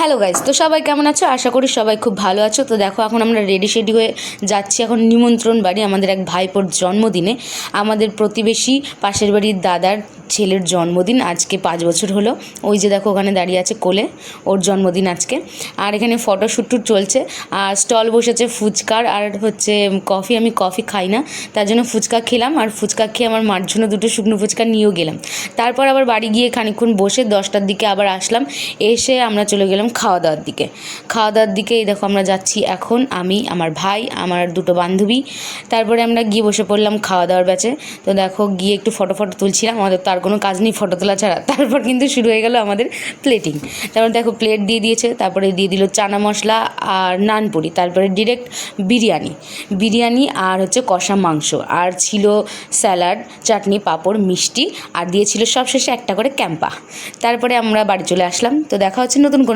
Hello guys, তো সবাই কেমন আছো? আশা করি সবাই খুব ভালো আছো। তো দেখো, এখন আমরা রেডি শেডি হয়ে যাচ্ছি এখন নিমন্ত্রণ বাড়ি, আমাদের এক ভাইপোর জন্মদিনে। আমাদের প্রতিবেশী পাশের বাড়ির দাদার ছেলের জন্মদিন, আজকে 5 বছর হলো। ওই যে দেখো ওখানে দাঁড়িয়ে আছে কোলে, ওর জন্মদিন আজকে। আর এখানে ফটোশ্যুট চলছে, আর স্টল বসেছে ফুচকার আর হচ্ছে কফি। আমি কফি খাই না, তার জন্য ফুচকা খেলাম, আর ফুচকা খেয়ে আমার মার জন্য 2টো শুকনো ফুচকা নিয়েও গেলাম। তারপর আবার বাড়ি গিয়ে খানিকক্ষণ বসে 10টার দিকে আবার আসলাম, এসে আমরা চলে গেলাম খাওয়া দাওয়ার দিকে। এই দেখো আমরা যাচ্ছি এখন, আমি, আমার ভাই, আমার 2টো বান্ধবী। তারপরে আমরা গিয়ে বসে পড়লাম খাওয়া দাওয়ার ব্যাচে। তো দেখো গিয়ে একটু ফটো তুলছিলাম, আমাদের তার কোনো কাজ নেই ফটো তোলা ছাড়া। তারপর কিন্তু শুরু হয়ে গেল আমাদের প্লেটিং। তারপর দেখো প্লেট দিয়ে দিয়েছে, তারপরে দিয়ে দিল চানা মশলা আর নানপুরি, তারপরে ডিরেক্ট বিরিয়ানি আর হচ্ছে কষা মাংস, আর ছিল স্যালাড, চাটনি, পাঁপড়, মিষ্টি, আর দিয়েছিল সবশেষে একটা করে ক্যাম্পা। তারপরে আমরা বাড়ি চলে আসলাম। তো দেখা হচ্ছে নতুন কোনো